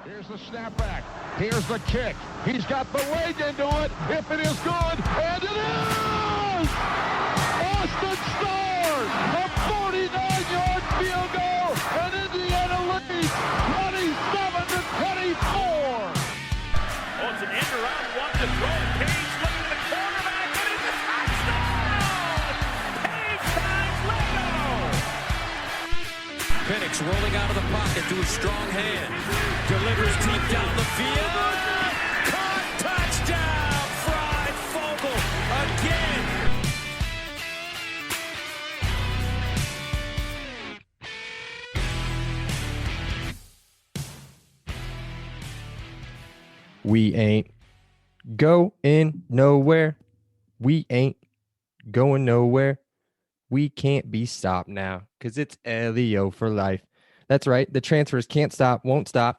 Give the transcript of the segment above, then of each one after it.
Here's the snapback. Here's the kick. He's got the leg into it. If it is good, and it is! Austin Starr, a 49-yard field goal, and Indiana leads 27-24. Oh, it's an end around, one to throw. Page looking at the quarterback, and it's a touchdown! Page finds Leno! Penix rolling out of the pocket to his strong hand. Delivers deep down the field. Caught, touchdown! Fried Fogel again. We ain't going nowhere. We ain't going nowhere. We can't be stopped now because it's LEO for life. That's right. The transfers can't stop, won't stop.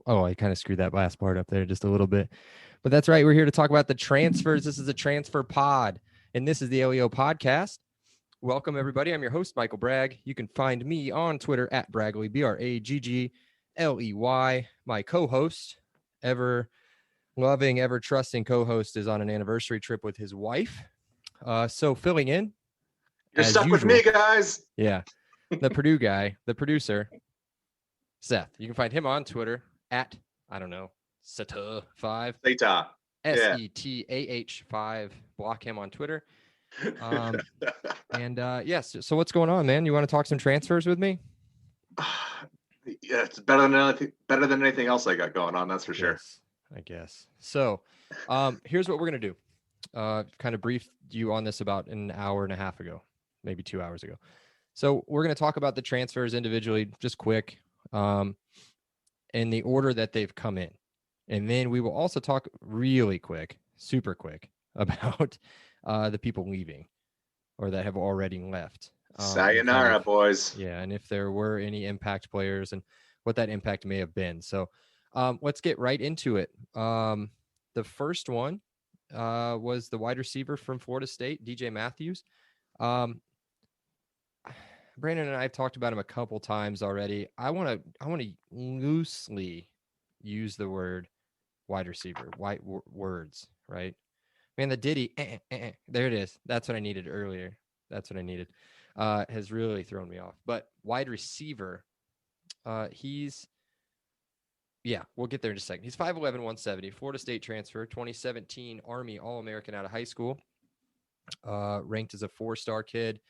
Oh, I kind of screwed that last part up there just a little bit. But that's right. We're here to talk about the transfers. This is a transfer pod, and this is the LEO podcast. Welcome, everybody. I'm your host, Michael Bragg. You can find me on Twitter at Braggley, Braggley. My co-host, ever loving, ever trusting co-host, is on an anniversary trip with his wife. So filling in. You're stuck with me, guys. Yeah. The Purdue guy, the producer, Seth. You can find him on Twitter at, I don't know, Seth5. Seta. Setah5. Block him on Twitter. Yes. So what's going on, man? You want to talk some transfers with me? Yeah, it's better than anything else I got going on. That's for sure. I guess. So, here's what we're gonna do. Kind of briefed you on this about an hour and a half ago, maybe 2 hours ago. So we're going to talk about the transfers individually, just quick, in the order that they've come in. And then we will also talk really quick, super quick, about the people leaving or that have already left. Sayonara, boys. Yeah, and if there were any impact players and what that impact may have been. So let's get right into it. The first one was the wide receiver from Florida State, DJ Matthews. Brandon and I have talked about him a couple times already. I want to loosely use the word wide receiver, words, right? Man, the Diddy, there it is. That's what I needed earlier. That's what I needed. Has really thrown me off. But wide receiver, we'll get there in just a second. He's 5'11", 170, Florida State transfer, 2017 Army All-American out of high school, ranked as a 4-star kid.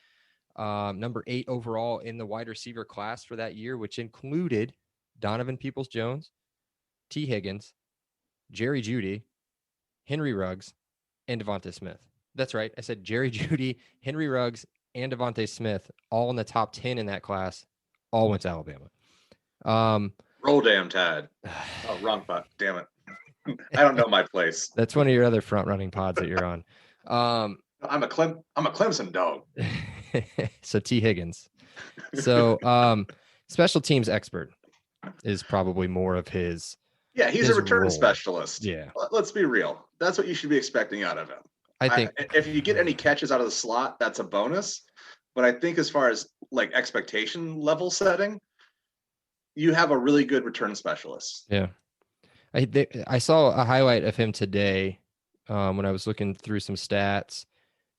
Number 8 overall in the wide receiver class for that year, which included Donovan Peoples-Jones, T. Higgins, Jerry Jeudy, Henry Ruggs, and Devontae Smith. That's right. I said Jerry Jeudy, Henry Ruggs, and Devontae Smith, all in the top 10 in that class, all went to Alabama. Roll damn Tide. Oh, wrong pot. Damn it. I don't know my place. That's one of your other front-running pods that you're on. I'm a Clemson dog. So T. Higgins. So special teams expert is probably more of his. Yeah, he's a return role. Specialist. Yeah. Let's be real. That's what you should be expecting out of him. I think if you get any catches out of the slot, that's a bonus. But I think as far as like expectation level setting, you have a really good return specialist. Yeah. I saw a highlight of him today when I was looking through some stats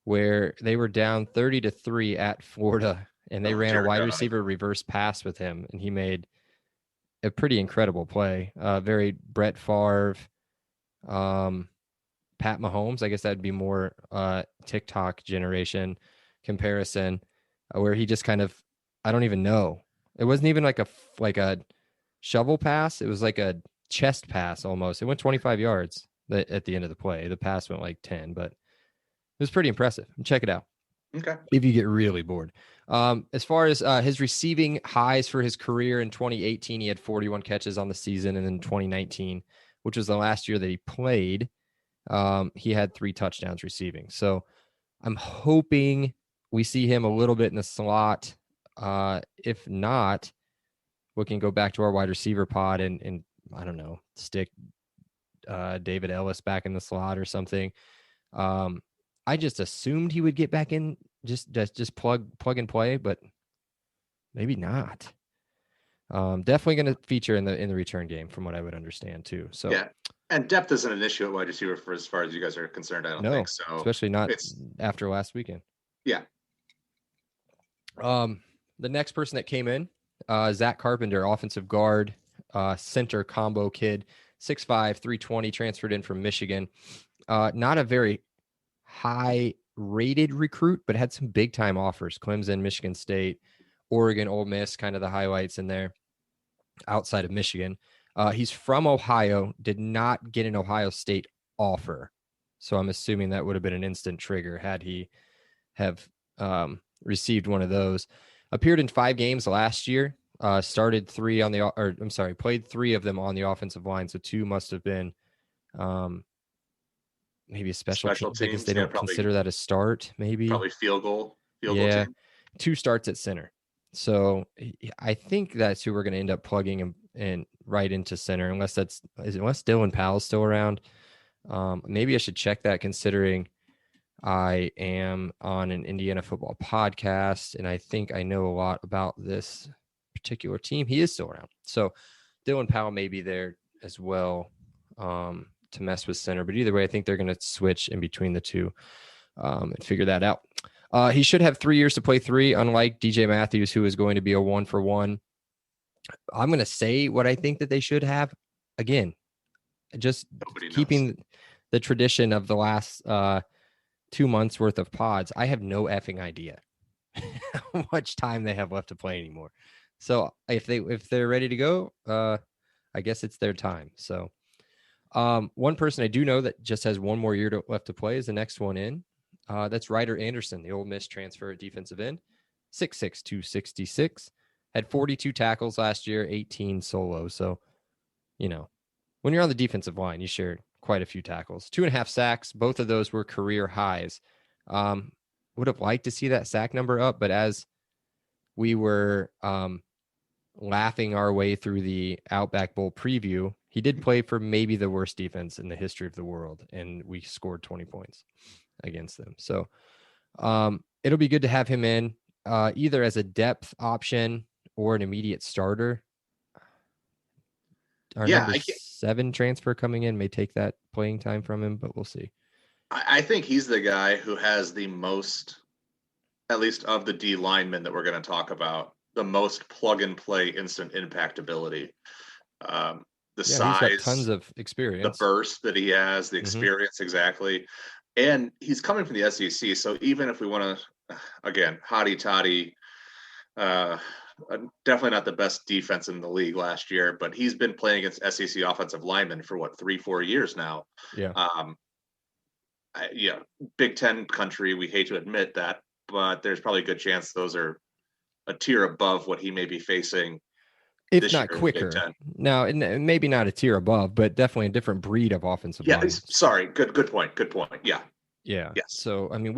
where they were down 30-3 at Florida, and they ran a wide receiver reverse pass with him, and he made a pretty incredible play. Very Brett Favre, Pat Mahomes. I guess that'd be more TikTok generation comparison, where he just kind of, I don't even know. It wasn't even like a shovel pass. It was like a chest pass almost. It went 25 yards at the end of the play. The pass went like 10, but it was pretty impressive. Check it out. Okay. If you get really bored. As far as his receiving highs for his career in 2018, he had 41 catches on the season. And in 2019, which was the last year that he played, he had 3 touchdowns receiving. So I'm hoping we see him a little bit in the slot. If not, we can go back to our wide receiver pod and I don't know, stick David Ellis back in the slot or something. I just assumed he would get back in, just plug and play, but maybe not. Definitely going to feature in the return game, from what I would understand too. So Yeah, and depth isn't an issue at wide receiver for as far as you guys are concerned. I don't think so. especially not It's after last weekend. yeah. The next person that came in, Zach Carpenter, offensive guard, center combo kid, 6'5", 320, transferred in from Michigan. Not a very high rated recruit, but had some big time offers. Clemson, Michigan State, Oregon, Ole Miss, kind of the highlights in there outside of Michigan. He's from Ohio, did not get an Ohio State offer. So I'm assuming that would have been an instant trigger had he have received one of those. Appeared in 5 games last year. Started 3 on the, played 3 of them on the offensive line. So 2 must have been maybe a special teams. I guess they don't consider that a start. Maybe probably field goal team. 2 starts at center. So I think that's who we're going to end up plugging and right into center, unless Dylan Powell's still around. Maybe I should check that, considering I am on an Indiana football podcast, and I think I know a lot about this particular team. He is still around. So Dylan Powell may be there as well to mess with center. But either way, I think they're going to switch in between the two and figure that out. He should have 3 years to play 3, unlike DJ Matthews, who is going to be a 1-for-1. I'm going to say what I think that they should have. Again, just keeping the tradition of the last 2 months worth of pods. I have no effing idea how much time they have left to play anymore. So if they're ready to go, I guess it's their time. So one person I do know that just has 1 more year left to play is the next one in. That's Ryder Anderson, the Ole Miss transfer at defensive end, 6'6", 266, had 42 tackles last year, 18 solo. So, when you're on the defensive line, you share quite a few tackles, 2.5 sacks. Both of those were career highs. Would have liked to see that sack number up, but as we were laughing our way through the Outback Bowl preview, he did play for maybe the worst defense in the history of the world, and we scored 20 points against them. So it'll be good to have him in either as a depth option or an immediate starter. Our number 7 transfer coming in may take that playing time from him, but we'll see. I think he's the guy who has the most, at least of the D linemen that we're going to talk about, the most plug and play instant impact ability. The size, he's got tons of experience, the burst that he has, the experience, exactly. And he's coming from the SEC. So even if we want to, again, hotty toddy, definitely not the best defense in the league last year, but he's been playing against SEC offensive linemen for 3-4 years now. Yeah. Big Ten country. We hate to admit that, but there's probably a good chance those are a tier above what he may be facing. If not quicker. Now, maybe not a tier above, but definitely a different breed of offensive line. Sorry. Good point. Yeah. Yeah. Yes. So, I mean,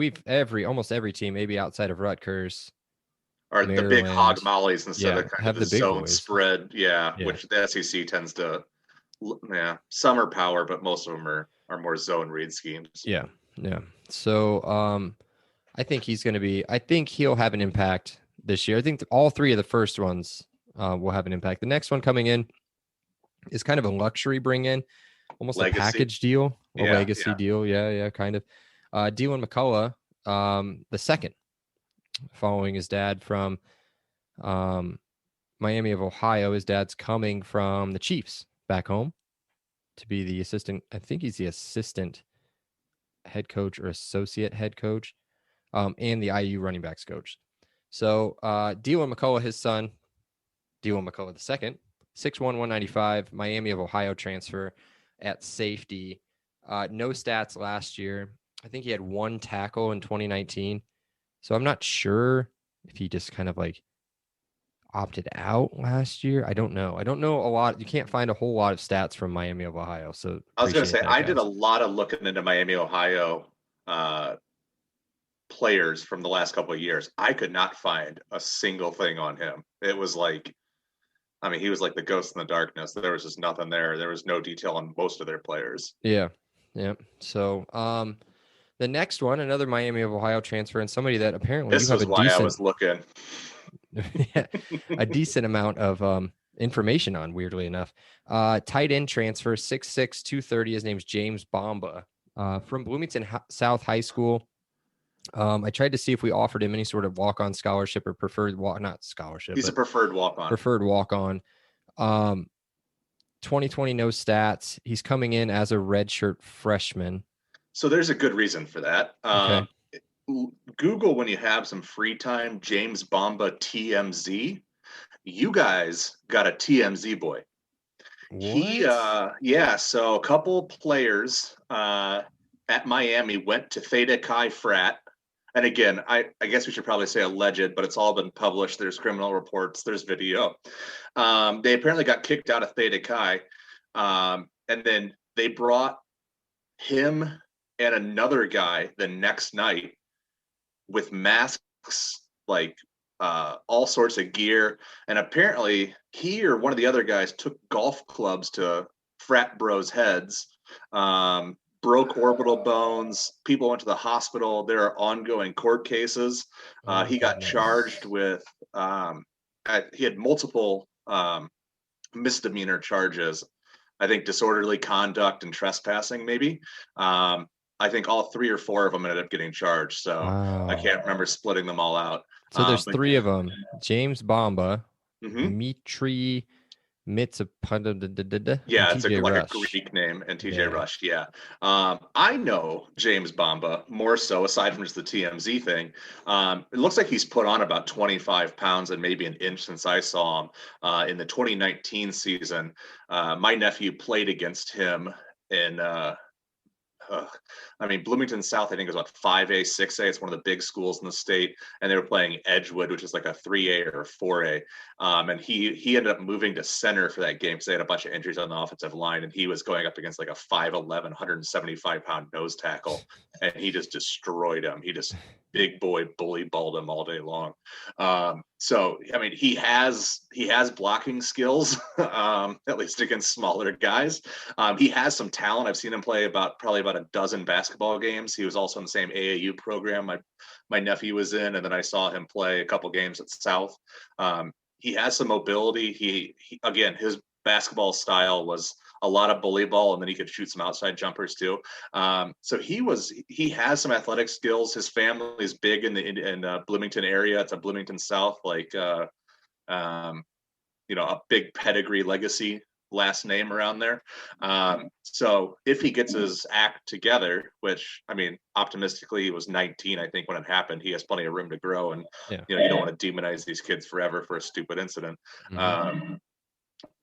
almost every team, maybe outside of Rutgers, or Maryland, the big hog mollies instead of kind of the big zone boys. spread. Yeah. Which the SEC tends to, some are power, but most of them are more zone read schemes. Yeah. So, I think he'll have an impact this year. I think all 3 of the first ones will have an impact. The next one coming in is kind of a luxury bring in, almost legacy. A package deal, a legacy deal. Yeah, kind of. Dylan McCullough, the second, following his dad from Miami of Ohio. His dad's coming from the Chiefs back home to be the assistant. I think he's the assistant head coach or associate head coach, and the IU running backs coach. So Dylan McCullough, his son, Dylan McCullough II, 6'1", 195, Miami of Ohio transfer at safety. No stats last year. I think he had 1 tackle in 2019. So I'm not sure if he just kind of opted out last year. I don't know. A lot. You can't find a whole lot of stats from Miami of Ohio. So I was going to say, I did a lot of looking into Miami, Ohio players from the last couple of years. I could not find a single thing on him. It was he was like the ghost in the darkness. There was just nothing there. There was no detail on most of their players. Yeah. So the next one, another Miami of Ohio transfer, and somebody that apparently I was looking. a decent amount of information on, weirdly enough. Tight end transfer, 6'6", 230. His name's James Bomba, from Bloomington South High School. I tried to see if we offered him any sort of walk-on scholarship or preferred not scholarship. He's a preferred walk-on. Preferred walk-on. 2020 no stats. He's coming in as a redshirt freshman. So there's a good reason for that. Okay. Google, when you have some free time, James Bomba TMZ. You guys got a TMZ boy. What? So a couple players at Miami went to Theta Chi frat. And again, I guess we should probably say alleged, but it's all been published. There's criminal reports, there's video. They apparently got kicked out of Theta Chi. And then they brought him and another guy the next night with masks, like all sorts of gear. And apparently he or one of the other guys took golf clubs to frat bros' heads, broke orbital bones. People went to the hospital. There are ongoing court cases. He got charged with, he had multiple misdemeanor charges. I think disorderly conduct and trespassing, maybe. I think all 3 or 4 of them ended up getting charged. So I can't remember splitting them all out. So there's 3 of them: James Bomba, Mhm. Mitri Mitsopada, Yeah, it's TJ like Rush. a Greek name, and TJ Yeah. Rush. Yeah. I know James Bomba more so, aside from just the TMZ thing. It looks like he's put on about 25 pounds and maybe an inch since I saw him in the 2019 season. My nephew played against him in Bloomington South, I think, is what, 5A, 6A. It's one of the big schools in the state. And they were playing Edgewood, which is like a 3A or 4A. And he ended up moving to center for that game because they had a bunch of injuries on the offensive line. And he was going up against like a 5'11", 175-pound nose tackle. And he just destroyed him. He just big boy bully balled him all day long. He has blocking skills, at least against smaller guys. He has some talent. I've seen him play probably about a dozen basketball games. He was also in the same AAU program my nephew was in, and then I saw him play a couple games at South. He has some mobility. He again, his basketball style was a lot of bully ball, and then he could shoot some outside jumpers too. So he has some athletic skills. His family is big in the Bloomington area. It's a Bloomington South, like a big pedigree legacy last name around there. So if he gets his act together, which optimistically he was 19, I think, when it happened, he has plenty of room to grow. And you don't want to demonize these kids forever for a stupid incident. Mm-hmm.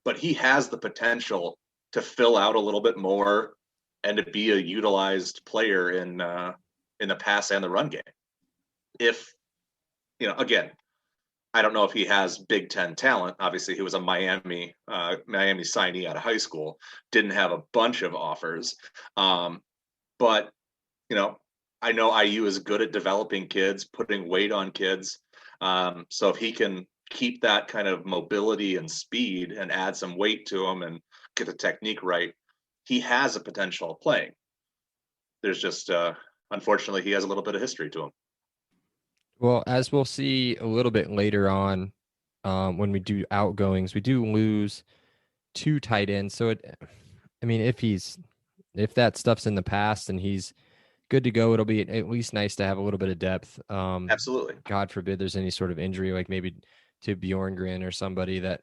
But he has the potential to fill out a little bit more and to be a utilized player in the pass and the run game. If, again, I don't know if he has Big Ten talent. Obviously, he was a Miami signee out of high school, didn't have a bunch of offers. But, I know IU is good at developing kids, putting weight on kids. So if he can keep that kind of mobility and speed and add some weight to him and get the technique right, he has a potential of playing. There's just, unfortunately, he has a little bit of history to him. Well, as we'll see a little bit later on, when we do outgoings, we do lose 2 tight ends. So if that stuff's in the past and he's good to go, it'll be at least nice to have a little bit of depth. Absolutely. God forbid there's any sort of injury, like maybe to Bjorngren or somebody that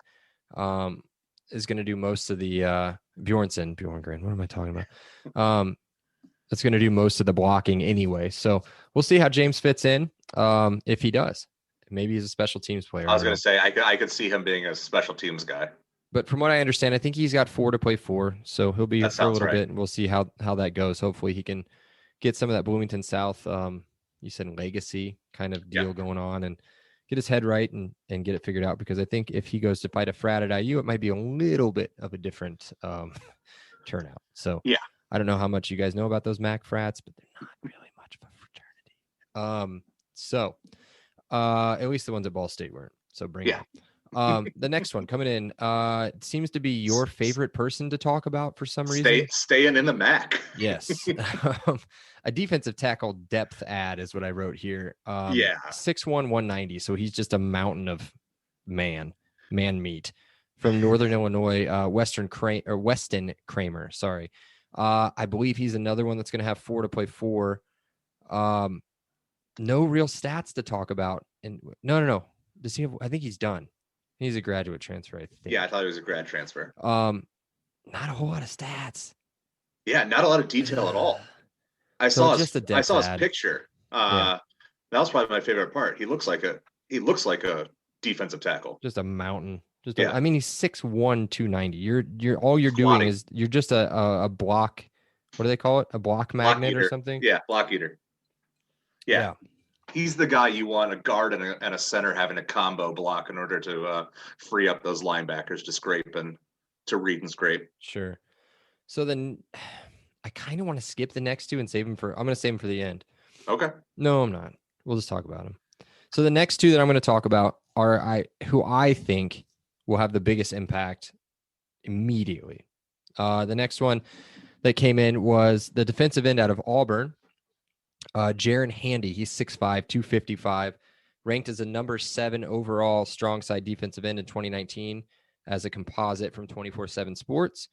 is going to do most of the Bjorngren. What am I talking about? That's going to do most of the blocking anyway. So we'll see how James fits in. If he does, maybe he's a special teams player. I was going to say, I could see him being a special teams guy. But from what I understand, I think he's got 4 to play for. So he'll be here for a little bit, and we'll see how that goes. Hopefully he can get some of that Bloomington South, you said legacy kind of deal going on, and get his head right and get it figured out. Because I think if he goes to fight a frat at IU, it might be a little bit of a different turnout. So I don't know how much you guys know about those MAC frats, but they're not really much of a fraternity. So at least the ones at Ball State weren't. So bring it up. The next one coming in seems to be your favorite person to talk about for some reason. Staying in the MAC. Yes. A defensive tackle depth ad is what I wrote here. 6'1", 190. So he's just a mountain of man meat. from Northern Illinois, Weston Kramer. Sorry. I believe he's another one that's going to have 4 to play 4. No real stats to talk about. And no. Does he have, I think he's done. He's a graduate transfer, I think. Yeah, I thought he was a grad transfer. Not a whole lot of stats. Yeah, not a lot of detail at all. I So saw just his, a I saw his depth ad. picture. Yeah. That was probably my favorite part. He looks like a defensive tackle. Just a mountain. Yeah. I mean, he's 6'1", 290. You're all you're doing Squatting. is you're just a block. What do they call it? A block magnet eater. or something? Yeah, block eater. Yeah. He's the guy you want a guard and a center having a combo block in order to free up those linebackers to scrape and to read and scrape. Sure. So then I kind of want to skip the next two and save them I'm going to save them for the end. Okay. No, I'm not. We'll just talk about them. So the next two that I'm going to talk about are who I think will have the biggest impact immediately. The next one that came in was the defensive end out of Auburn, Jaron Handy. He's 6'5", 255, ranked as a number 7 overall strong side defensive end in 2019 as a composite from 24/7 Sports.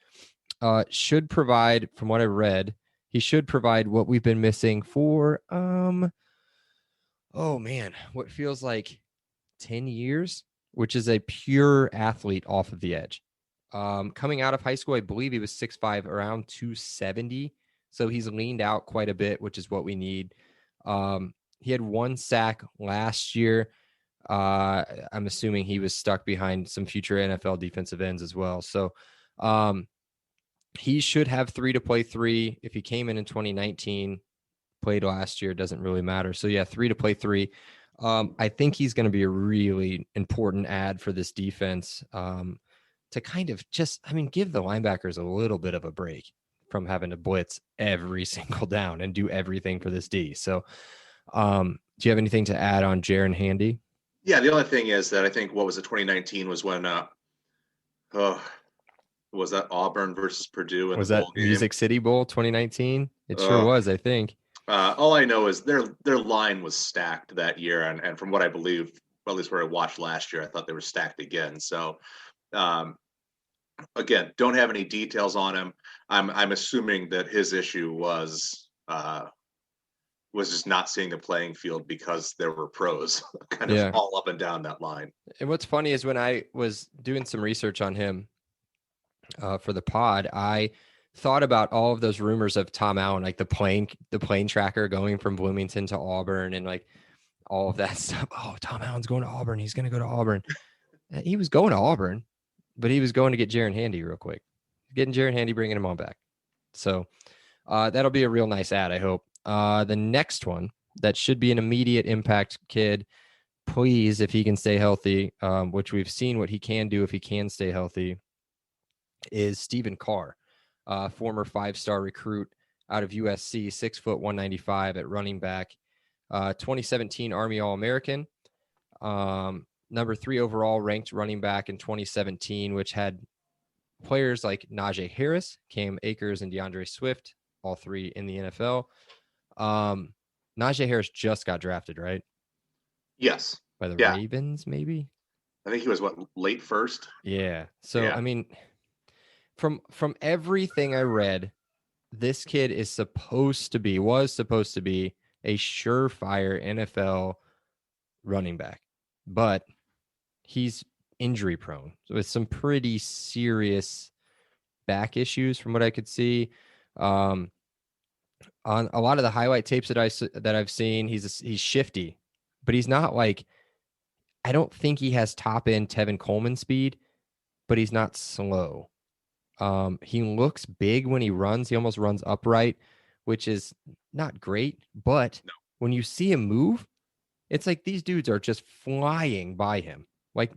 Should provide, from what I read, he should provide what we've been missing for what feels like 10 years, which is a pure athlete off of the edge. Coming out of high school, I believe he was 6'5", around 270. So he's leaned out quite a bit, which is what we need. He had 1 sack last year. I'm assuming he was stuck behind some future NFL defensive ends as well. So he should have 3 to play 3. If he came in 2019, played last year, doesn't really matter. So yeah, 3 to play 3. I think he's going to be a really important add for this defense to kind of give the linebackers a little bit of a break from having to blitz every single down and do everything for this D. So do you have anything to add on Jaron Handy? Yeah, the only thing is that I think 2019 was when was that Auburn versus Purdue in Was the that bowl game? Music City Bowl 2019? It sure was, I think. All I know is their line was stacked that year, and from what I believe, well, at least where I watched last year, I thought they were stacked again. So, again, don't have any details on him. I'm assuming that his issue was just not seeing the playing field because there were pros kind of all up and down that line. And what's funny is when I was doing some research on him for the pod, I thought about all of those rumors of Tom Allen, like the plane tracker going from Bloomington to Auburn and like all of that stuff. Oh, Tom Allen's going to Auburn. He's going to go to Auburn. He was going to Auburn, but he was going to get Jaron Handy real quick. Getting Jaron Handy, bringing him on back. So that'll be a real nice ad, I hope. The next one that should be an immediate impact kid, please, if he can stay healthy, which we've seen what he can do if he can stay healthy, is Stephen Carr. Former 5-star recruit out of USC, 6 foot 195 at running back, 2017 Army All-American, number 3 overall ranked running back in 2017, which had players like Najee Harris, Cam Akers, and DeAndre Swift, all 3 in the NFL. Najee Harris just got drafted, right? Yes. By the Ravens, maybe? I think he was late first? Yeah. So, I mean, from everything I read, this kid was supposed to be a surefire NFL running back, but he's injury prone. So with some pretty serious back issues from what I could see. On a lot of the highlight tapes that I've seen, he's shifty, but he's not like, I don't think he has top end Tevin Coleman speed, but he's not slow. He looks big when he runs. He almost runs upright, which is not great. But when you see him move, it's like these dudes are just flying by him. Like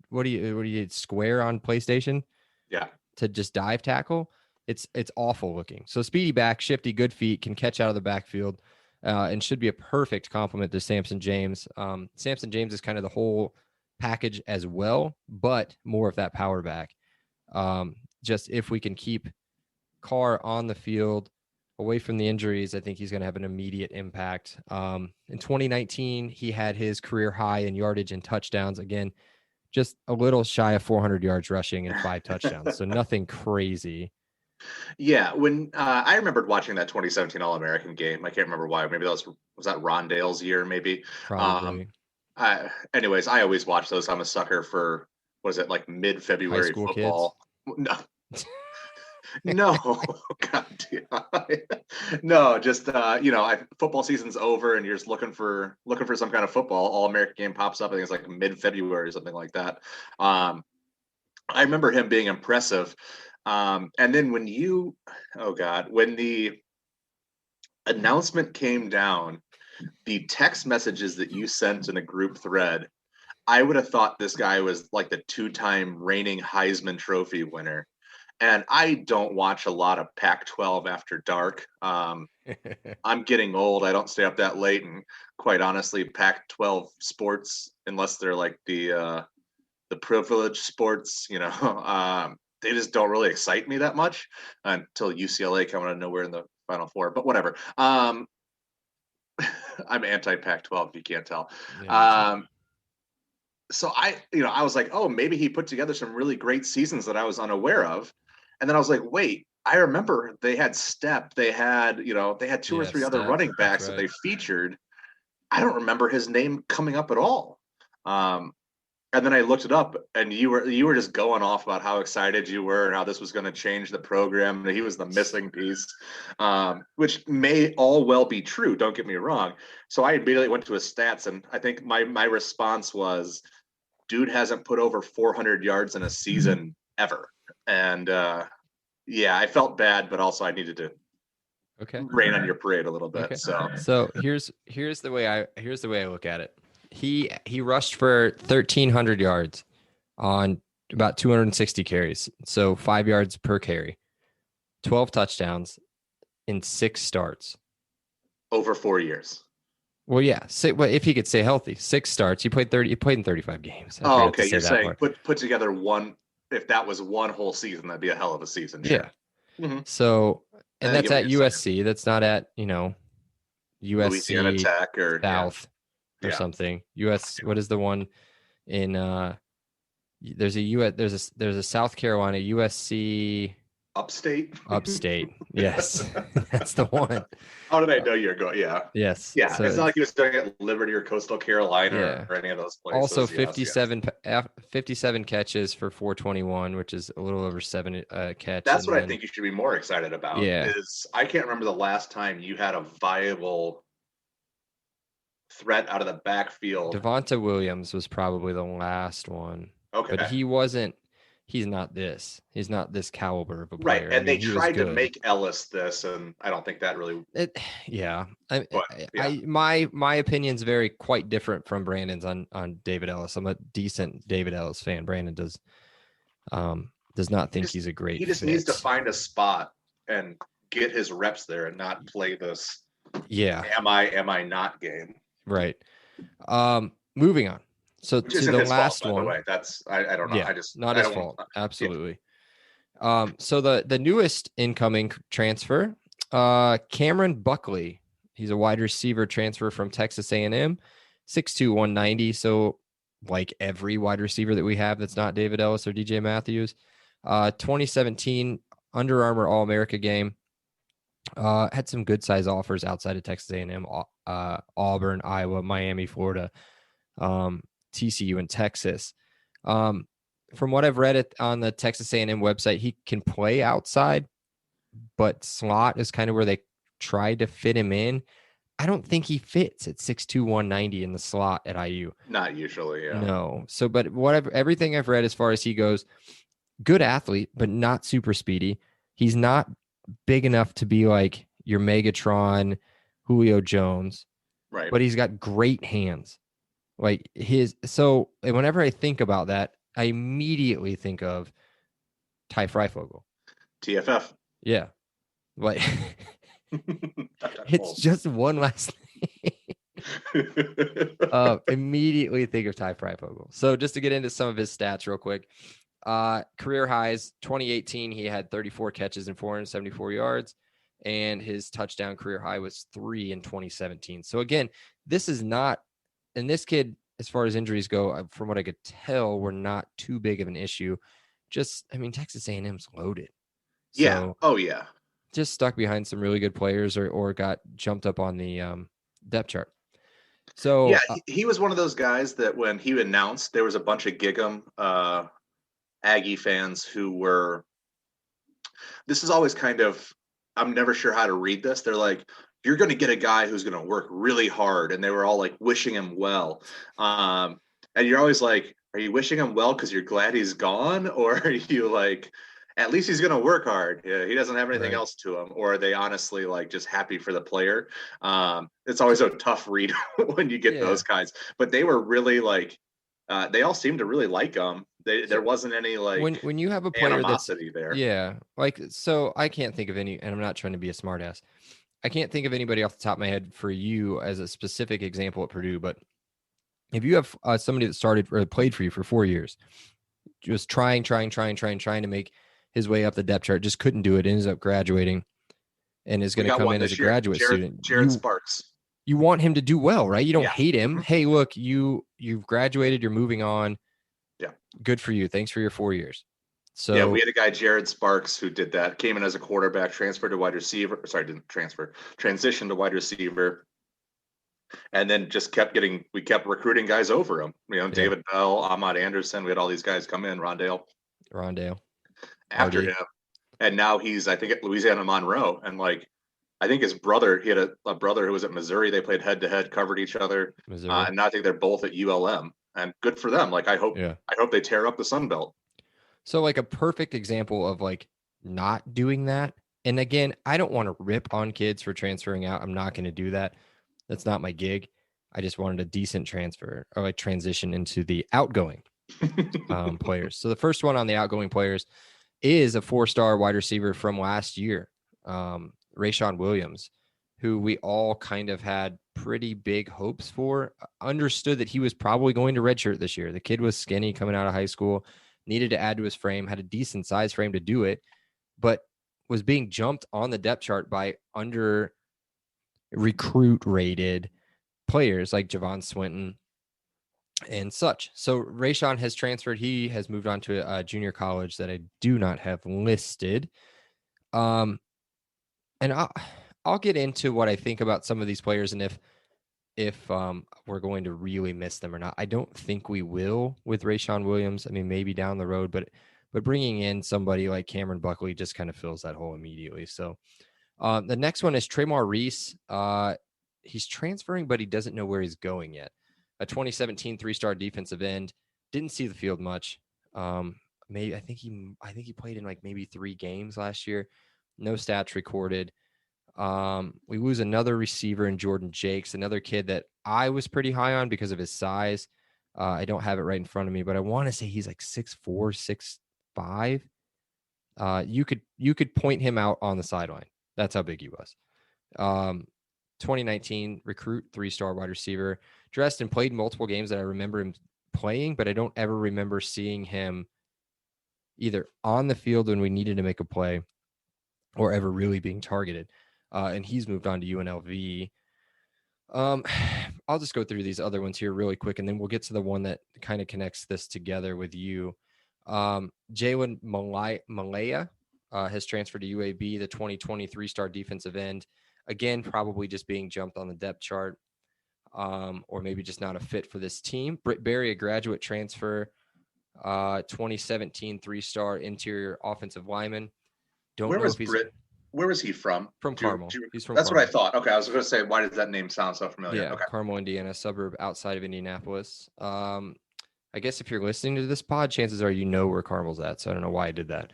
what do you square on PlayStation? Yeah. To just dive tackle. It's awful looking. So speedy back, shifty, good feet, can catch out of the backfield, and should be a perfect complement to Samson James. Samson James is kind of the whole package as well, but more of that power back. Just if we can keep Carr on the field away from the injuries, I think he's going to have an immediate impact. In 2019, he had his career high in yardage and touchdowns. Again, just a little shy of 400 yards rushing and 5 touchdowns. So nothing crazy. Yeah, when I remembered watching that 2017 All-American game. I can't remember why. Maybe that was that Rondale's year, maybe. Probably. Anyways, I always watch those. I'm a sucker for, what is it, like High mid-February school football. No, kids. no, God damn. No, just football season's over and you're just looking for some kind of football. All-American game pops up. I think it's like mid-February or something like that. I remember him being impressive. And then when the announcement came down, the text messages that you sent in a group thread, I would have thought this guy was like the 2-time reigning Heisman Trophy winner. And I don't watch a lot of Pac-12 after dark. I'm getting old. I don't stay up that late. And quite honestly, Pac-12 sports, unless they're like the privileged sports, they just don't really excite me that much until UCLA coming out of nowhere in the Final Four. But whatever. I'm anti-Pac-12, if you can't tell. Yeah, So I was like, oh, maybe he put together some really great seasons that I was unaware of. And then I was like, wait, I remember they had Step. They had 2 or 3 other Step, running backs that right. they featured. I don't remember his name coming up at all. And then I looked it up, and you were just going off about how excited you were and how this was going to change the program. And he was the missing piece, which may all well be true. Don't get me wrong. So I immediately went to his stats, and I think my response was, dude hasn't put over 400 yards in a season ever. And I felt bad, but also I needed to rain on your parade a little bit. Okay. So here's the way I look at it. He rushed for 1,300 yards on about 260 carries, so 5 yards per carry, 12 touchdowns in 6 starts over 4 years. Well, yeah. If he could stay healthy, 6 starts. He played in 35 games. Oh, okay. You're saying put together one. If that was one whole season, that'd be a hell of a season. Sure. Yeah. Mm-hmm. So, and that's at USC. That's not at USC Louisiana Tech or South or something. What is the one in? There's a South Carolina USC. Upstate. Yes, that's the one. How did I know you're going? Yeah. Yes. Yeah. So it's not like he was doing it at Liberty or Coastal Carolina or any of those places. Also, 57 catches for 421, which is a little over 7 catch. That's what I think you should be more excited about. Yeah. Is I can't remember the last time you had a viable threat out of the backfield. Devonta Williams was probably the last one. Okay. But he's not this caliber of a player. Right. And they tried to make Ellis this, and I don't think that really. My opinion's quite different from Brandon's on David Ellis. I'm a decent David Ellis fan. Brandon does not think he's a great. He just needs to find a spot and get his reps there and not play this. Yeah. Am I not game? Right. Moving on. So to the last one, by the way, that's I don't know. Yeah, not his fault. Absolutely. Yeah. So the newest incoming transfer, Cameron Buckley. He's a wide receiver transfer from Texas A&M, 6'2", 190. So like every wide receiver that we have that's not David Ellis or DJ Matthews. 2017 Under Armour All-America game. Had some good size offers outside of Texas A&M, Auburn, Iowa, Miami, Florida. TCU in Texas. From what I've read on the Texas A&M website, he can play outside, but slot is kind of where they tried to fit him in. I don't think he fits at 6'2", 190 in the slot at IU. Not usually, yeah. No. So, but everything I've read as far as he goes, good athlete, but not super speedy. He's not big enough to be like your Megatron, Julio Jones. Right. But he's got great hands. So whenever I think about that, I immediately think of Ty Freifogel. TFF. Yeah. Like it's just one last name. Immediately think of Ty Freifogel. So just to get into some of his stats real quick. Career highs, 2018, he had 34 catches and 474 yards. And his touchdown career high was 3 in 2017. So again, this is not. And this kid, as far as injuries go, from what I could tell, were not too big of an issue. Texas A&M's loaded. Yeah. So Oh, yeah. just stuck behind some really good players or got jumped up on the depth chart. So Yeah, he was one of those guys that when he announced, there was a bunch of Gig'em Aggie fans who were, this is always kind of, I'm never sure how to read this. They're like, you're going to get a guy who's going to work really hard. And they were all like wishing him well. And you're always like, are you wishing him well because you're glad he's gone? Or are you like, at least he's going to work hard. Yeah, he doesn't have anything else to him. Or are they honestly like just happy for the player? It's always a tough read when you get those kinds. But they were really like, they all seemed to really like him. There wasn't any like when you have a player animosity there. Yeah. Like, so I can't think of any, and I'm not trying to be a smartass. I can't think of anybody off the top of my head for you as a specific example at Purdue, but if you have somebody that started or played for you for 4 years, just trying to make his way up the depth chart, just couldn't do it, ends up graduating, and is going to come in as a graduate student. Jared Sparks. You want him to do well, right? You don't hate him. Hey, look, you've graduated, you're moving on. Yeah. Good for you. Thanks for your 4 years. So yeah, we had a guy, Jared Sparks, who did that. Came in as a quarterback, transferred to wide receiver. Sorry, didn't transfer. Transitioned to wide receiver, and then just we kept recruiting guys over him. David Bell, Ahmad Anderson. We had all these guys come in. Rondale after him, and now he's, I think, at Louisiana Monroe. And like, I think his brother, he had a brother who was at Missouri. They played head to head, covered each other, and now I think they're both at ULM. And good for them. Like, I hope they tear up the Sun Belt. So like a perfect example of like not doing that. And again, I don't want to rip on kids for transferring out. I'm not going to do that. That's not my gig. I just wanted a decent transfer or like transition into the outgoing players. So the first one on the outgoing players is a 4-star wide receiver from last year, Rayshawn Williams, who we all kind of had pretty big hopes for. Understood that he was probably going to redshirt this year. The kid was skinny coming out of high school, needed to add to his frame, had a decent size frame to do it, but was being jumped on the depth chart by under recruit rated players like Javon Swinton and such. So Rayshawn has transferred. He has moved on to a junior college that I do not have listed. And I'll get into what I think about some of these players and if we're going to really miss them or not. I don't think we will with Rayshawn Williams. I mean, maybe down the road, but bringing in somebody like Cameron Buckley just kind of fills that hole immediately. So the next one is Tremar Reese. He's transferring, but he doesn't know where he's going yet. A 2017 3-star defensive end. Didn't see the field much. I think he played in like maybe 3 games last year. No stats recorded. We lose another receiver in Jordan Jakes, another kid that I was pretty high on because of his size. I don't have it right in front of me, but I want to say he's like 6'4", 6'5". You could point him out on the sideline. That's how big he was. 2019 recruit, 3-star wide receiver, dressed and played multiple games that I remember him playing, but I don't ever remember seeing him either on the field when we needed to make a play or ever really being targeted. And he's moved on to UNLV. I'll just go through these other ones here really quick, and then we'll get to the one that kind of connects this together with you. Jalen Malaya has transferred to UAB, the 2020 3-star defensive end. Again, probably just being jumped on the depth chart, or maybe just not a fit for this team. Britt Berry, a graduate transfer, 2017 3-star interior offensive lineman. Where was Britt? Where was he from? From Carmel. He's from That's Carmel. What I thought. Okay, I was going to say, why does that name sound so familiar? Yeah, okay. Carmel, Indiana, suburb outside of Indianapolis. I guess if you're listening to this pod, chances are you know where Carmel's at, so I don't know why I did that.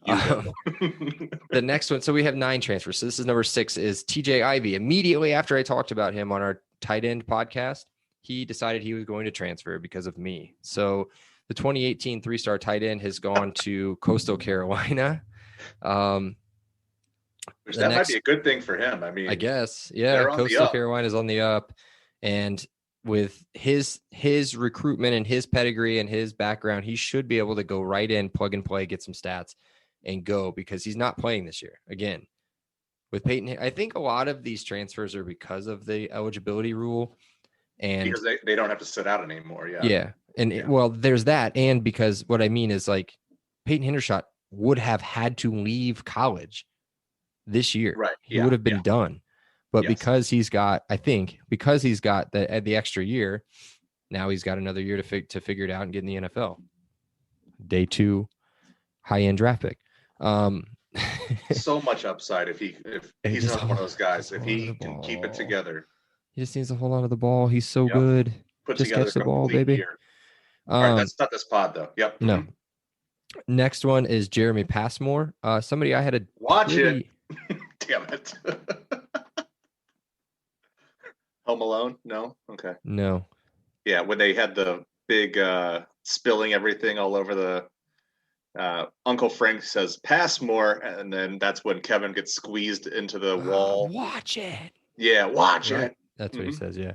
The next one, so we have 9 transfers. So this is number 6, is TJ Ivy. Immediately after I talked about him on our tight end podcast, he decided he was going to transfer because of me. So the 2018 3-star tight end has gone to Coastal Carolina. Which that might be a good thing for him. I mean, I guess, yeah. Coastal Carolina is on the up, and with his recruitment and his pedigree and his background, he should be able to go right in, plug and play, get some stats, and go, because he's not playing this year. Again, with Peyton, I think a lot of these transfers are because of the eligibility rule, And because they don't have to sit out anymore. Yeah. yeah. And well, there's that. And because what I mean is like Peyton Hendershot would have had to leave college this year. Right. He would have been done. But Yes. because he's got the extra year, now he's got another year to figure it out and get in the NFL. Day 2, high-end draft pick. So much upside if he's another one of those guys. If he can keep it together. He just needs to hold on to the ball. He's so Yep. good. Put Just together catch the ball, baby. Year. All right, that's not this pod though. Yep. No. Next one is Jeremy Passmore. Somebody I had a watch it. Damn it. Home Alone? No? Okay. No. Yeah, when they had the big spilling everything all over the Uncle Frank says Passmore, and then that's when Kevin gets squeezed into the wall. Watch it. Yeah, watch it. That's what he says, yeah.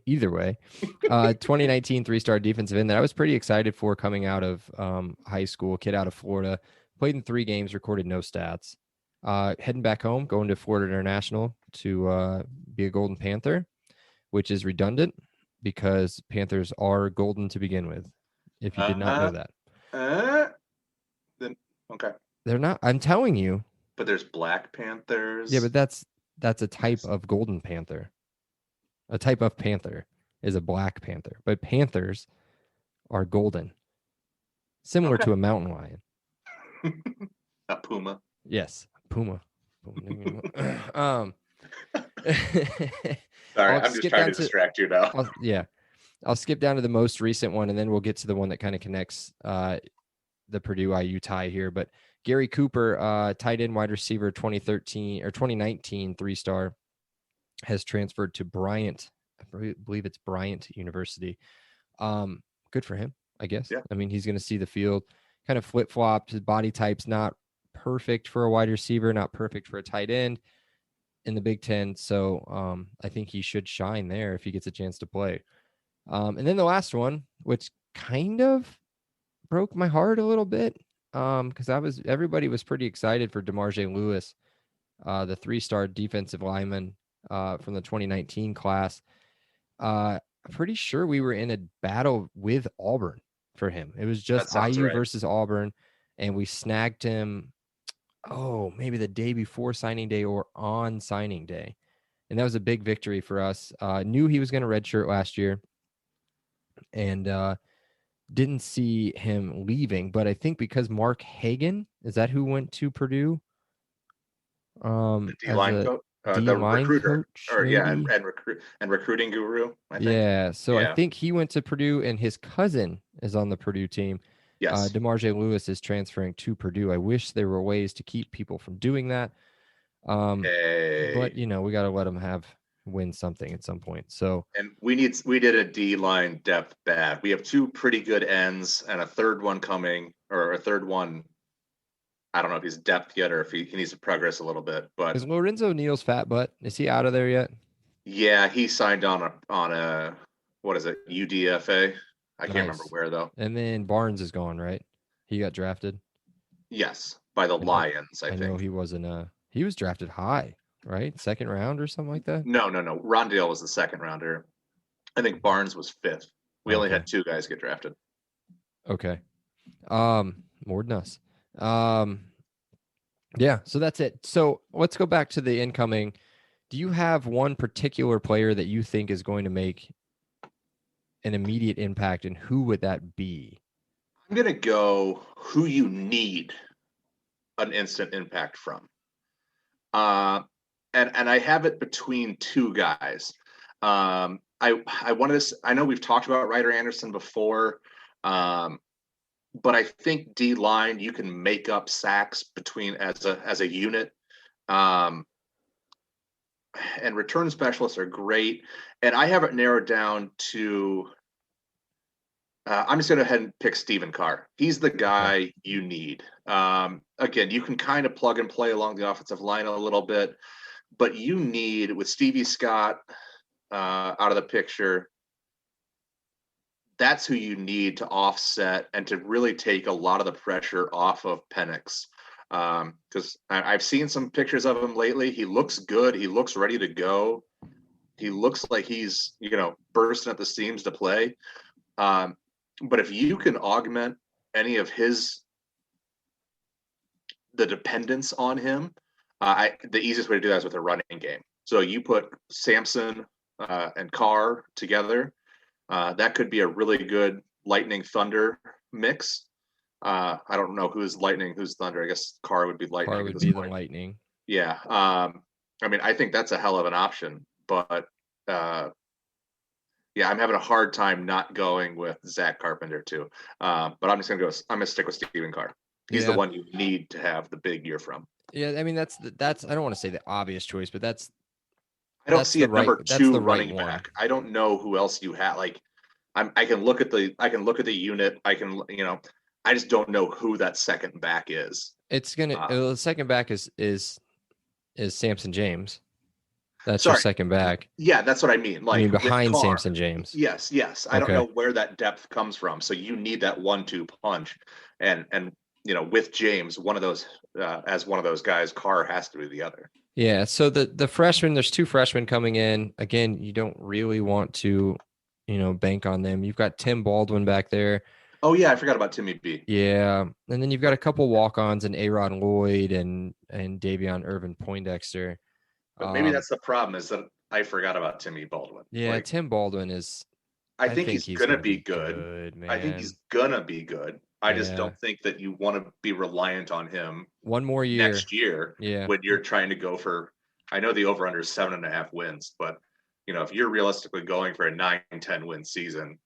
Either way, 2019 3-star defensive end that I was pretty excited for coming out of high school, kid out of Florida, played in 3 games, recorded no stats. Heading back home, going to Florida International to be a Golden Panther, which is redundant because Panthers are golden to begin with, if you did not know that. Then okay. They're not, I'm telling you. But there's Black Panthers. Yeah, but that's a type of Golden Panther. A type of panther is a Black Panther, but panthers are golden, similar to a mountain lion. A puma. Yes, puma. Sorry, I'm just trying to distract you now. I'll skip down to the most recent one, and then we'll get to the one that kind of connects the Purdue IU tie here. But Gary Cooper, tight end wide receiver, 2013 or 2019 3-star. Has transferred to Bryant. I believe it's Bryant University. Good for him, I guess. Yeah. I mean, he's going to see the field, kind of flip-flopped. His body type's not perfect for a wide receiver, not perfect for a tight end in the Big Ten. So I think he should shine there if he gets a chance to play. And then the last one, which kind of broke my heart a little bit, because everybody was pretty excited for DeMarge Lewis, the 3-star defensive lineman from the 2019 class. I'm pretty sure we were in a battle with Auburn for him. It was just IU versus Auburn, and we snagged him, maybe the day before signing day or on signing day. And that was a big victory for us. Knew he was going to redshirt last year and didn't see him leaving. But I think because Mark Hagan, is that who went to Purdue? The D-line coach. The recruiter, coach, and recruiting guru. I think. Yeah, so I think he went to Purdue, and his cousin is on the Purdue team. Yes, DeMarge Lewis is transferring to Purdue. I wish there were ways to keep people from doing that, but we got to let them win something at some point. So, and we did a D-line depth bad. We have 2 pretty good ends and a third one coming, or a third one. I don't know if he's depth yet or if he needs to progress a little bit. But is Lorenzo Neal's fat butt? Is he out of there yet? Yeah, he signed on a what is it, UDFA? I can't remember where though. And then Barnes is gone, right? He got drafted. Yes, by the Lions. I think. know he wasn't. He was drafted high, right? 2nd round or something like that. No. Rondale was the 2nd rounder. I think Barnes was 5th. We only had 2 guys get drafted. Okay. More than us. Yeah, so that's it. So let's go back to the incoming. Do you have one particular player that you think is going to make an immediate impact, and who would that be? I'm going to go who you need an instant impact from. And I have it between 2 guys. I wanted to, I know we've talked about Ryder Anderson before, but I think D line, you can make up sacks between as a unit. And return specialists are great. And I have it narrowed down to, I'm just going to go ahead and pick Stephen Carr. He's the guy you need. Again, you can kind of plug and play along the offensive line a little bit, but you need, with Stevie Scott out of the picture, that's who you need to offset and to really take a lot of the pressure off of Penix. Because I've seen some pictures of him lately. He looks good. He looks ready to go. He looks like he's, bursting at the seams to play. But if you can augment any of the dependence on him, the easiest way to do that is with a running game. So you put Sampson and Carr together. That could be a really good Lightning Thunder mix. I don't know who's Lightning, who's Thunder. I guess Carr would be Lightning. Carr would be the Lightning. Yeah. I think that's a hell of an option, but I'm having a hard time not going with Zach Carpenter too. But I'm gonna stick with Steven Carr. He's the one you need to have the big year from. Yeah, I mean that's I don't want to say the obvious choice, but I don't see a number two running back. I don't know who else you have. Like, I can look at the unit. I can, I just don't know who that second back is. It's the second back is Samson James. That's your second back. Yeah, that's what I mean. Like behind Samson James. Yes. I don't know where that depth comes from. So you need that 1-2 punch, and with James, one of those as one of those guys, Carr has to be the other. Yeah. So the freshmen, there's 2 freshmen coming in. Again, you don't really want to, bank on them. You've got Tim Baldwin back there. Oh yeah, I forgot about Timmy B. Yeah, and then you've got a couple walk-ons and A-Rod Lloyd and Davion Irvin Poindexter. But maybe that's the problem, is that I forgot about Timmy Baldwin. Yeah, Tim Baldwin is. I think he's gonna be good. Man. I think he's gonna be good. I just don't think that you want to be reliant on him one more year next year. Yeah. When you're trying to go for, I know the over/under is 7.5 wins, but if you're realistically going for a 9-10 win season,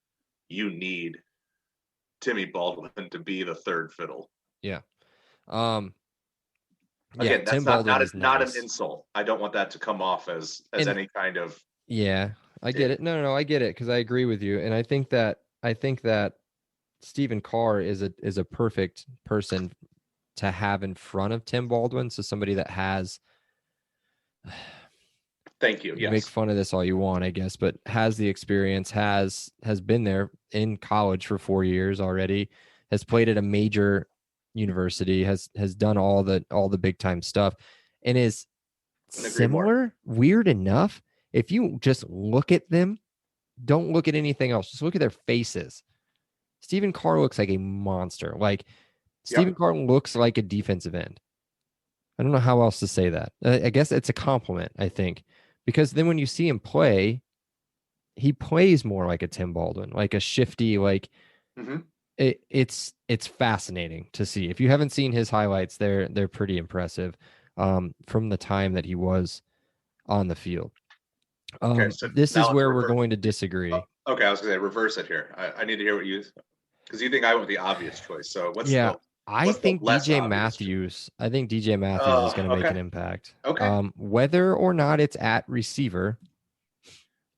you need Timmy Baldwin to be the third fiddle. Yeah. Again, that's Tim not nice. an insult. I don't want that to come off as any kind of. Yeah, I get it. No, I get it, because I agree with you, and I think that Steven Carr is a perfect person to have in front of Tim Baldwin. So somebody that has. Thank you. Yes. Make fun of this all you want, I guess, but has the experience, has been there in college for 4 years already, has played at a major university, has done all the big time stuff, and is similar. Weird enough, if you just look at them, don't look at anything else, just look at their faces. Steven Carr looks like a monster. Like Steven Carr looks like a defensive end. I don't know how else to say that. I guess it's a compliment, I think, because then when you see him play, he plays more like a Tim Baldwin, like a shifty, like it's fascinating to see. If you haven't seen his highlights, they're pretty impressive from the time that he was on the field. So this is where we're going to disagree. Okay, I was going to say reverse it here. I need to hear what you, because you think I went with the obvious choice. So I think DJ Matthews is going to make an impact. Okay. Whether or not it's at receiver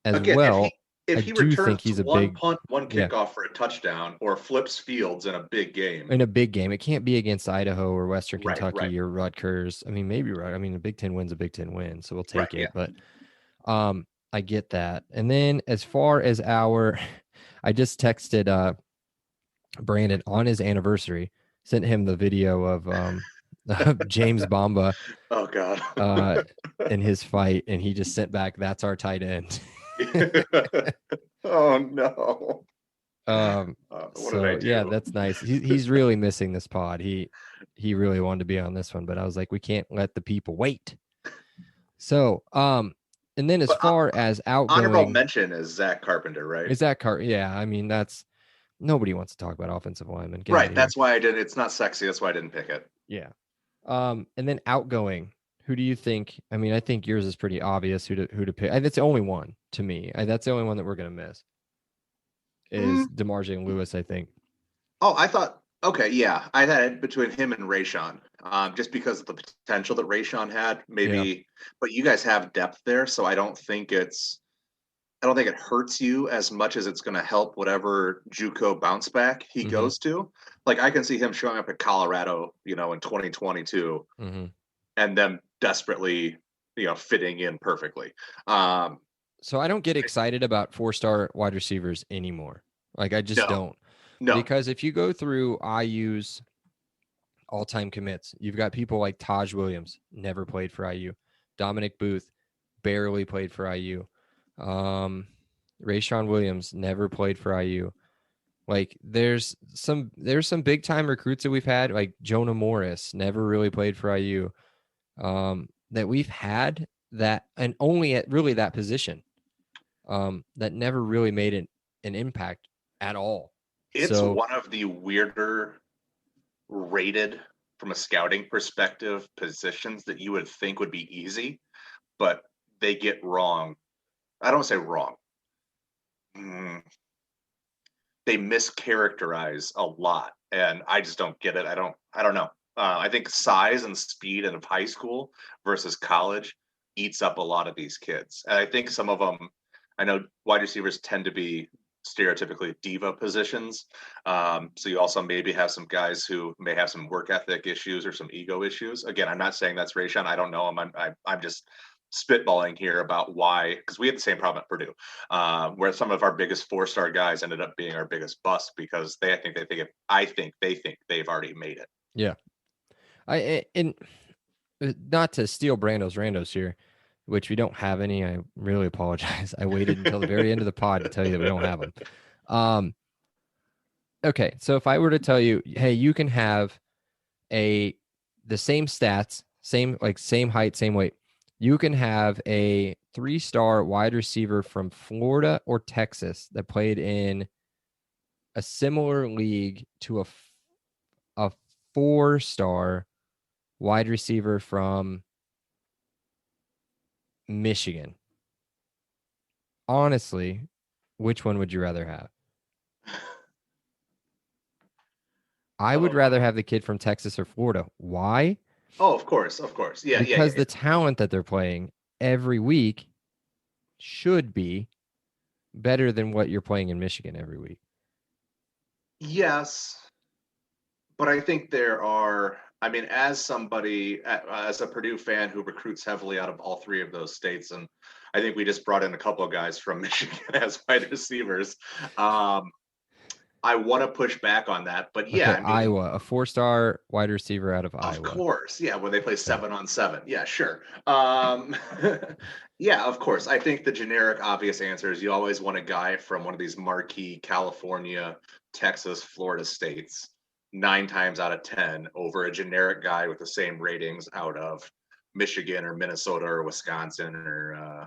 as Again, well. If he returns he's a one big punt, one kickoff for a touchdown, or flips fields in a big game. It can't be against Idaho or Western Kentucky or Rutgers. I mean, maybe right. I mean, a Big Ten win's a Big Ten win, so we'll take it. Yeah. But I get that. And then as far as I just texted Brandon on his anniversary, sent him the video of James Bamba. Oh God. In his fight, and he just sent back, "That's our tight end." Oh no. That's nice. He's really missing this pod. He really wanted to be on this one, but I was like, we can't let the people wait. So, and then as far as outgoing, honorable mention is Zach Carpenter, right? Is Zach Carpenter? Yeah, I mean, that's nobody wants to talk about offensive linemen. Right. That's why I did. It's not sexy. That's why I didn't pick it. Yeah. And then outgoing. Who do you think? I mean, I think yours is pretty obvious who to pick. That's the only one to me. That's the only one that we're going to miss is DeMarge Lewis, I think. Oh, I thought, okay, yeah. I had it between him and Rayshon, just because of the potential that Rayshon had, maybe. But you guys have depth there, so I don't think it hurts you as much as it's going to help whatever JUCO bounce back he goes to. Like, I can see him showing up at Colorado, in 2022, and them desperately, fitting in perfectly. So I don't get excited about 4-star wide receivers anymore. Like, I just don't. No. Because if you go through IU's all-time commits, you've got people like Taj Williams, never played for IU. Dominic Booth, barely played for IU. Rayshawn Williams never played for IU. Like there's some big time recruits that we've had, like Jonah Morris never really played for IU. That we've had that, and only at really that position, that never really made an impact at all. It's So one of the weirder rated from a scouting perspective positions that you would think would be easy, but they get wrong. I don't say wrong. They mischaracterize a lot, and I just don't get it. I don't know. I think size and speed of high school versus college eats up a lot of these kids, and I think some of them. I know wide receivers tend to be stereotypically diva positions, so you also maybe have some guys who may have some work ethic issues or some ego issues. Again, I'm not saying that's Rayshawn. I don't know him. I'm just spitballing here about why, because we had the same problem at Purdue, where some of our biggest 4-star guys ended up being our biggest bust because I think they think they've already made it. yeah, and not to steal Brando's randos here, which we don't have any. I really apologize. I waited until the very end of the pod to tell you that we don't have them. Okay, so if I were to tell you, hey, you can have the same stats, same height, same weight. You can have a 3-star wide receiver from Florida or Texas that played in a similar league to a 4-star wide receiver from Michigan. Honestly, which one would you rather have? I would rather have the kid from Texas or Florida. Why? Oh, of course. Yeah, because yeah. the talent that they're playing every week should be better than what you're playing in Michigan every week. Yes, but I think there are. I mean, as a Purdue fan who recruits heavily out of all 3 of those states, and I think we just brought in a couple of guys from Michigan as wide receivers. I want to push back on that, but yeah, Okay, I mean, Iowa, a 4-star wide receiver out of of Iowa. course, yeah, when they play 7-on-7, yeah, sure. Yeah, of course. I think the generic, obvious answer is you always want a guy from one of these marquee California, Texas, Florida states. 9 times out of 10 over a generic guy with the same ratings out of Michigan or Minnesota or Wisconsin or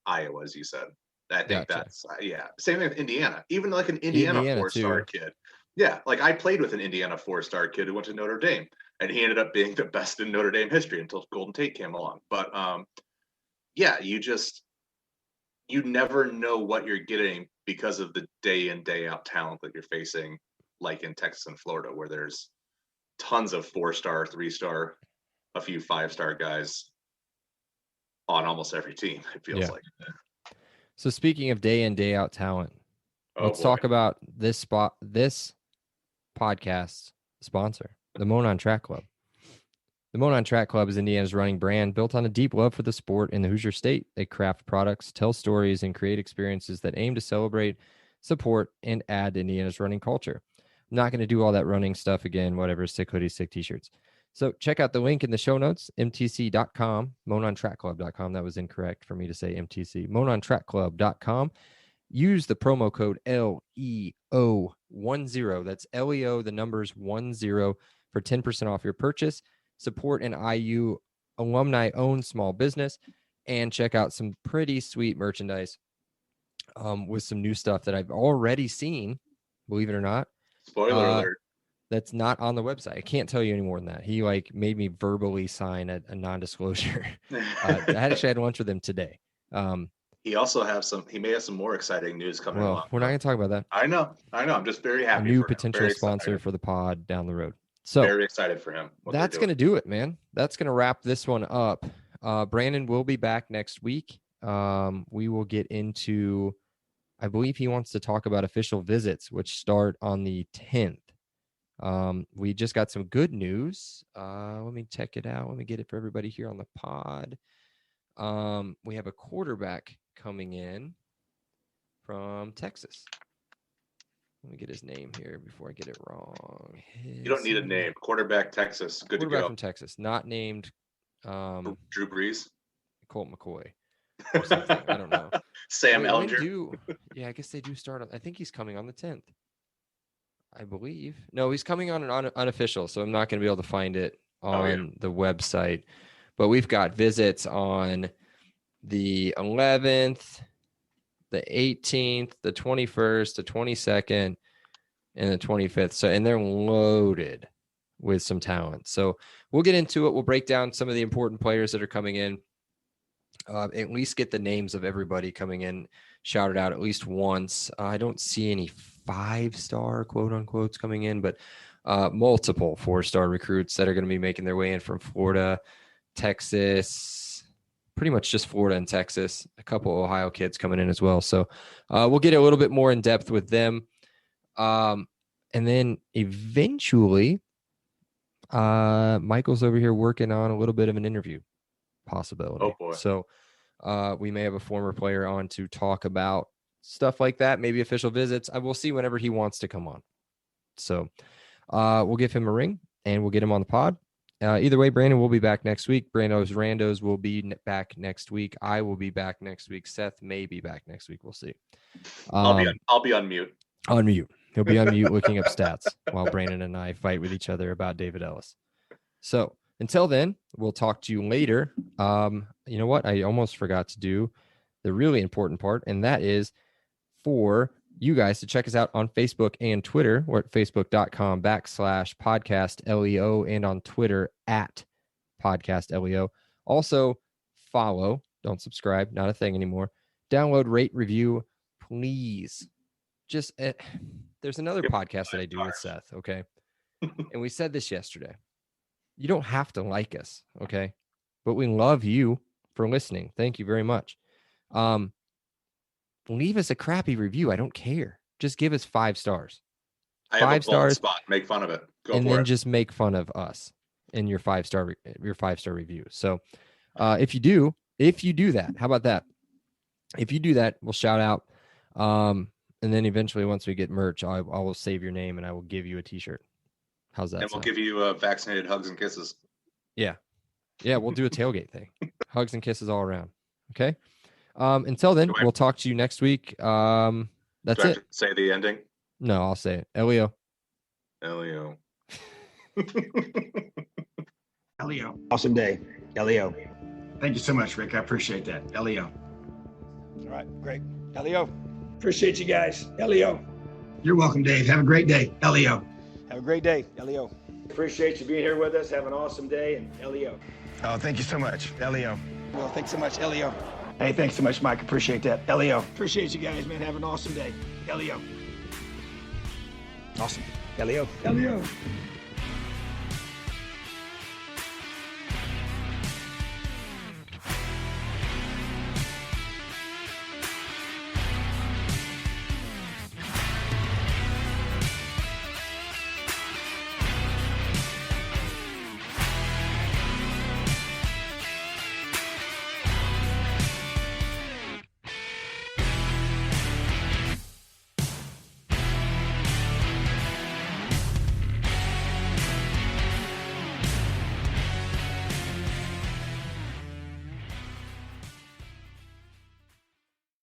Iowa, as you said. I think Gotcha. that's yeah. Same thing with Indiana. Even like an Indiana 4-star too. kid. Yeah, like I played with an Indiana 4-star kid who went to Notre Dame, and he ended up being the best in Notre Dame history until Golden Tate came along. But yeah, you never know what you're getting because of the day in day out talent that you're facing, like in Texas and Florida, where there's tons of 4-star, 3-star, a few 5-star guys on almost every team. It feels like. So speaking of day in, day out talent, let's boy. talk about this podcast sponsor, the Monon Track Club. The Monon Track Club is Indiana's running brand built on a deep love for the sport in the Hoosier State. They craft products, tell stories, and create experiences that aim to celebrate, support, and add to Indiana's running culture. I'm not going to do all that running stuff again, whatever, sick hoodies, sick t-shirts. So check out the link in the show notes, mtc.com, monontrackclub.com. That was incorrect for me to say MTC. monontrackclub.com. Use the promo code LEO10. That's LEO, the numbers 10 for 10% off your purchase. Support an IU alumni-owned small business, and check out some pretty sweet merchandise with some new stuff that I've already seen, believe it or not. Spoiler alert. That's not on the website. I can't tell you any more than that. He made me verbally sign a non-disclosure. I actually had lunch with him today. He may have some more exciting news coming along. We're not going to talk about that. I know. I'm just very happy. A new potential sponsor for the pod down the road. So very excited for him. That's going to do it, man. That's going to wrap this one up. Brandon will be back next week. We will get into, I believe he wants to talk about official visits, which start on the 10th. We just got some good news. Let me check it out. Let me get it for everybody here on the pod. We have a quarterback coming in from Texas. Let me get his name here before I get it wrong. You don't need a name. Quarterback, Texas. Good to go. Quarterback from Texas, not named Drew Brees. Colt McCoy. or something. I don't know. Sam Wait, when Ellinger. I guess they do start on, I think he's coming on the 10th. I believe. No, he's coming on an unofficial, so I'm not going to be able to find it on the website. But we've got visits on the 11th, the 18th, the 21st, the 22nd, and the 25th. So, and they're loaded with some talent. So we'll get into it. We'll break down some of the important players that are coming in. At least get the names of everybody coming in shouted out at least once. I don't see any 5-star quote unquotes coming in, but multiple 4-star recruits that are going to be making their way in from Florida, Texas, pretty much just Florida and Texas, a couple Ohio kids coming in as well. So we'll get a little bit more in depth with them. And then eventually Michael's over here working on a little bit of an interview possibility. Oh boy. So we may have a former player on to talk about stuff like that, maybe official visits. I will see whenever he wants to come on. So we'll give him a ring and we'll get him on the pod. Either way, Brandon will be back next week. Brando's Randos will be back next week. I will be back next week. Seth may be back next week. We'll see. I'll be on mute. On mute. He'll be on mute looking up stats while Brandon and I fight with each other about David Ellis. So until then, we'll talk to you later. You know what? I almost forgot to do the really important part, and that is for you guys to check us out on Facebook and Twitter. We're at facebook.com/podcastleo and on Twitter @podcastleo. Also follow, don't subscribe, not a thing anymore. Download, rate, review, please. Just there's another podcast that I do with Seth, okay? And we said this yesterday. You don't have to like us, okay? But we love you for listening. Thank you very much. Leave us a crappy review. I don't care. Just give us 5 stars. I have 5 a stars. spot. Make fun of it. Go and for then it. just make fun of us in your 5-star review. So if you do that, how about that? If you do that, we'll shout out. And then eventually, once we get merch, I will save your name and I will give you a t-shirt. How's that? And we'll give you vaccinated hugs and kisses. Yeah, we'll do a tailgate thing. Hugs and kisses all around. Okay. Until then, we'll talk to you next week. That's it. Say the ending. No, I'll say it. Elio. Elio. Elio. Awesome day. Elio. Thank you so much, Rick. I appreciate that. Elio. All right, great. Elio. Appreciate you guys. Elio. You're welcome, Dave. Have a great day. Elio. Have a great day. Elio. Appreciate you being here with us. Have an awesome day. And Elio. Oh, thank you so much. Elio. Well, thanks so much, Elio. Hey, thanks so much, Mike. Appreciate that. Elio. Appreciate you guys, man. Have an awesome day. Elio. Awesome. Elio. Elio.